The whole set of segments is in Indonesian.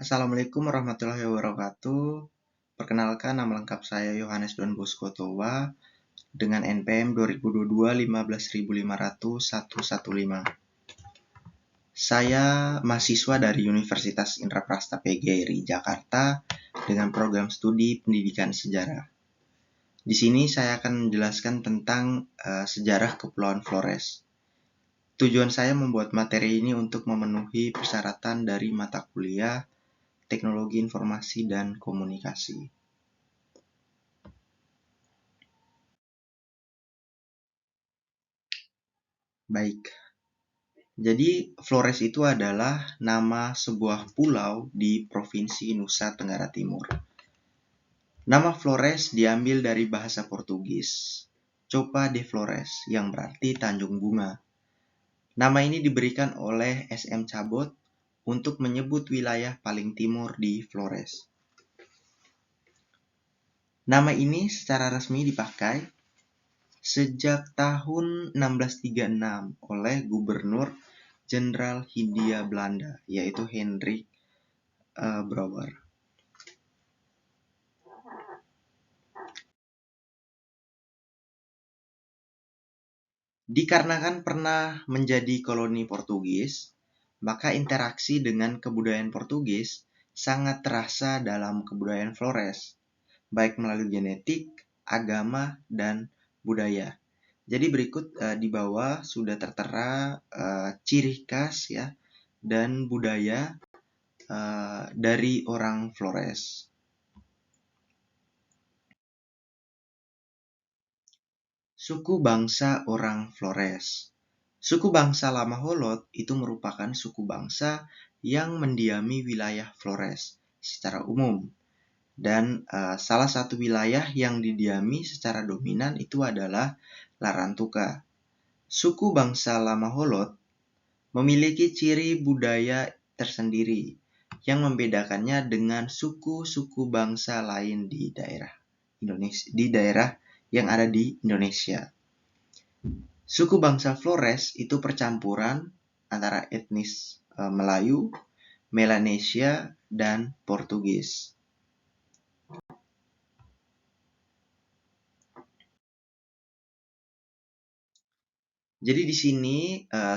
Assalamualaikum warahmatullahi wabarakatuh. Perkenalkan, nama lengkap saya Yohanes Don Bosco Towa dengan NPM 2022 15500 115. Saya mahasiswa dari Universitas Indraprasta PGRI Jakarta dengan program studi Pendidikan Sejarah. Di sini saya akan menjelaskan tentang sejarah Kepulauan Flores. Tujuan saya membuat materi ini untuk memenuhi persyaratan dari mata kuliah Teknologi Informasi dan Komunikasi. Baik, jadi Flores itu adalah nama sebuah pulau di Provinsi Nusa Tenggara Timur. Nama Flores diambil dari bahasa Portugis, Copa de Flores, yang berarti Tanjung Bunga. Nama ini diberikan oleh SM Cabot untuk menyebut wilayah paling timur di Flores. Nama ini secara resmi dipakai sejak tahun 1636 oleh Gubernur Jenderal Hindia Belanda, yaitu Hendrik Brouwer. Dikarenakan pernah menjadi koloni Portugis, maka interaksi dengan kebudayaan Portugis sangat terasa dalam kebudayaan Flores, baik melalui genetik, agama, dan budaya. Jadi berikut di bawah sudah tertera ciri khas ya dan budaya dari orang Flores. Suku bangsa orang Flores. Suku bangsa Lama Holot itu merupakan suku bangsa yang mendiami wilayah Flores secara umum. Dan salah satu wilayah yang didiami secara dominan itu adalah Larantuka. Suku bangsa Lama Holot memiliki ciri budaya tersendiri yang membedakannya dengan suku-suku bangsa lain di daerah Indonesia, di daerah yang ada di Indonesia. Suku bangsa Flores itu percampuran antara etnis Melayu, Melanesia, dan Portugis. Jadi di sini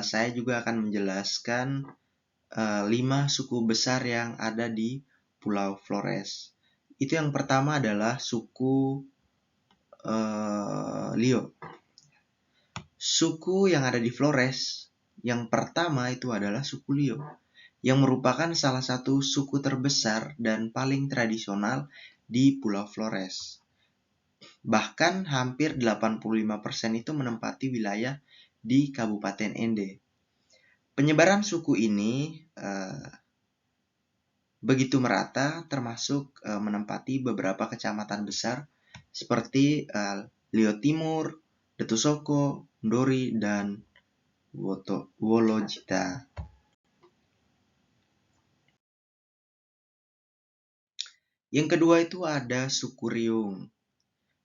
saya juga akan menjelaskan 5 suku besar yang ada di Pulau Flores. Itu yang pertama adalah suku Lio. Suku yang ada di Flores yang pertama itu adalah suku Lio, yang merupakan salah satu suku terbesar dan paling tradisional di Pulau Flores. Bahkan hampir 85% itu menempati wilayah di Kabupaten Ende. Penyebaran suku ini begitu merata, termasuk menempati beberapa kecamatan besar seperti Lio Timur, Detusoko, Ndori, dan Wolojita. Yang kedua itu ada suku Riung.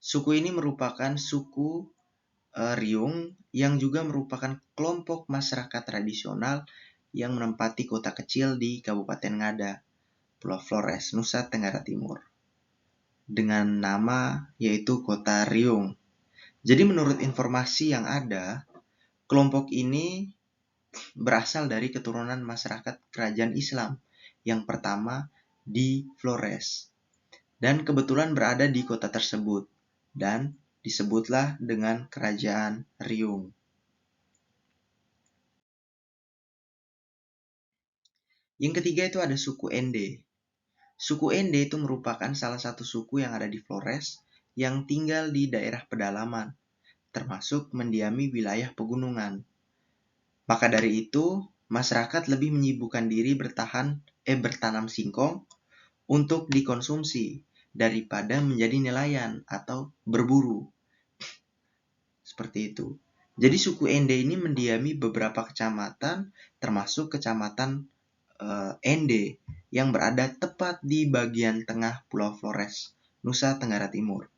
Suku ini merupakan suku Riung yang juga merupakan kelompok masyarakat tradisional yang menempati kota kecil di Kabupaten Ngada, Pulau Flores, Nusa Tenggara Timur, dengan nama yaitu Kota Riung. Jadi menurut informasi yang ada, kelompok ini berasal dari keturunan masyarakat kerajaan Islam yang pertama di Flores, dan kebetulan berada di kota tersebut, dan disebutlah dengan Kerajaan Riung. Yang ketiga itu ada suku Ende. Suku Ende itu merupakan salah satu suku yang ada di Flores yang tinggal di daerah pedalaman, termasuk mendiami wilayah pegunungan. Maka dari itu, masyarakat lebih menyibukkan diri bertanam singkong untuk dikonsumsi daripada menjadi nelayan atau berburu. Seperti itu. Jadi suku Ende ini mendiami beberapa kecamatan, termasuk kecamatan Ende yang berada tepat di bagian tengah Pulau Flores, Nusa Tenggara Timur.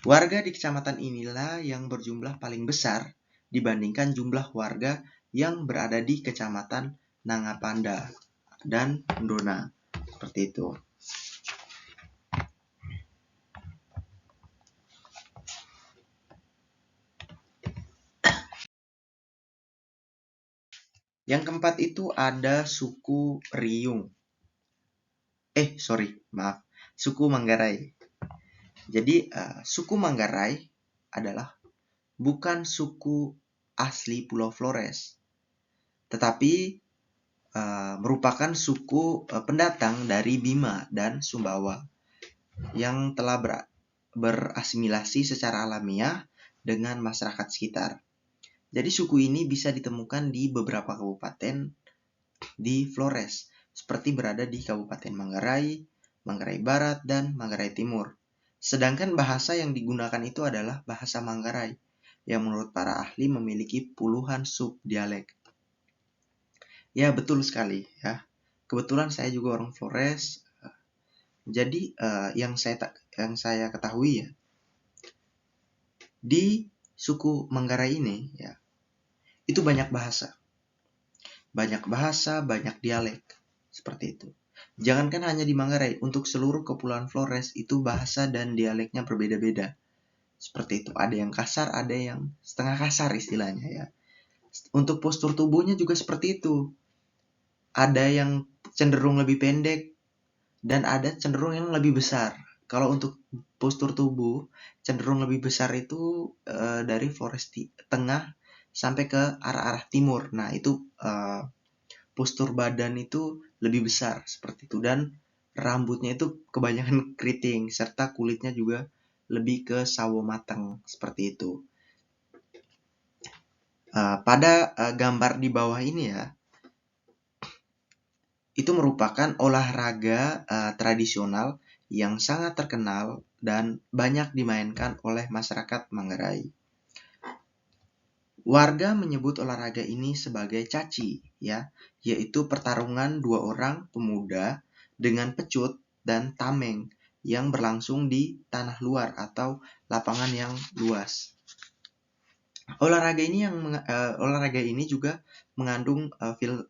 Warga di kecamatan inilah yang berjumlah paling besar dibandingkan jumlah warga yang berada di kecamatan Nangapanda dan Ndona. seperti itu. Yang keempat itu ada suku Riung. Suku Manggarai. Jadi suku Manggarai adalah bukan suku asli Pulau Flores, tetapi merupakan suku pendatang dari Bima dan Sumbawa yang telah berasimilasi secara alamiah dengan masyarakat sekitar. Jadi suku ini bisa ditemukan di beberapa kabupaten di Flores, seperti berada di Kabupaten Manggarai, Manggarai Barat, dan Manggarai Timur. Sedangkan bahasa yang digunakan itu adalah bahasa Manggarai, yang menurut para ahli memiliki puluhan subdialek. Ya, betul sekali ya. Kebetulan saya juga orang Flores. Jadi yang saya ketahui ya, di suku Manggarai ini ya, itu banyak bahasa, banyak dialek seperti itu. Jangankan hanya di Manggarai, untuk seluruh Kepulauan Flores itu bahasa dan dialeknya berbeda-beda. Seperti itu. Ada yang kasar, ada yang setengah kasar istilahnya ya. Untuk postur tubuhnya juga seperti itu. Ada yang cenderung lebih pendek dan ada cenderung yang lebih besar. Kalau untuk postur tubuh cenderung lebih besar itu dari Flores tengah sampai ke arah-arah timur. Nah, itu postur badan itu lebih besar seperti itu, dan rambutnya itu kebanyakan keriting serta kulitnya juga lebih ke sawo matang seperti itu. Pada gambar di bawah ini ya, itu merupakan olahraga tradisional yang sangat terkenal dan banyak dimainkan oleh masyarakat Manggarai. Warga menyebut olahraga ini sebagai caci, ya, yaitu pertarungan dua orang pemuda dengan pecut dan tameng yang berlangsung di tanah luar atau lapangan yang luas. Olahraga ini juga mengandung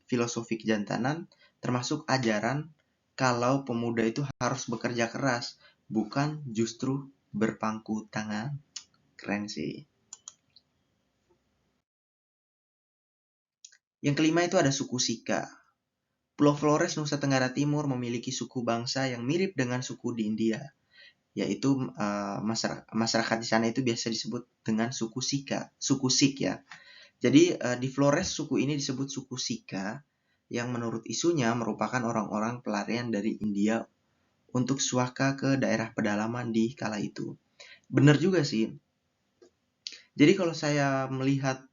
filosofi kejantanan, termasuk ajaran kalau pemuda itu harus bekerja keras, bukan justru berpangku tangan. Keren sih. Yang kelima itu ada suku Sika. Pulau Flores, Nusa Tenggara Timur memiliki suku bangsa yang mirip dengan suku di India, yaitu masyarakat di sana itu biasa disebut dengan suku Sik ya. Jadi di Flores suku ini disebut suku Sika, yang menurut isunya merupakan orang-orang pelarian dari India untuk suaka ke daerah pedalaman di kala itu. Benar juga sih. Jadi kalau saya melihat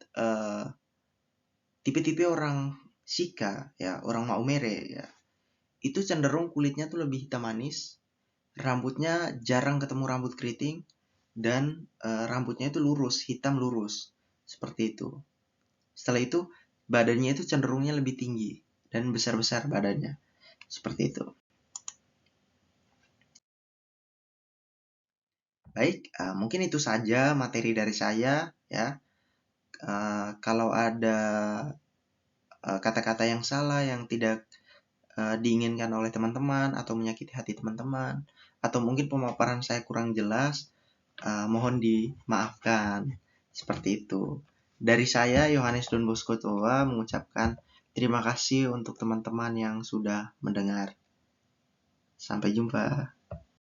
tipe-tipe orang Sika ya, orang Maumere ya, itu cenderung kulitnya tuh lebih hitam manis, rambutnya jarang ketemu rambut keriting, dan rambutnya itu lurus, hitam lurus seperti itu. Setelah itu badannya itu cenderungnya lebih tinggi dan besar-besar badannya seperti itu. Baik, mungkin itu saja materi dari saya ya. Kalau ada kata-kata yang salah yang tidak diinginkan oleh teman-teman atau menyakiti hati teman-teman, atau mungkin pemaparan saya kurang jelas, mohon dimaafkan. Seperti itu. Dari saya, Yohanes Don Bosco Toa, mengucapkan terima kasih untuk teman-teman yang sudah mendengar. Sampai jumpa.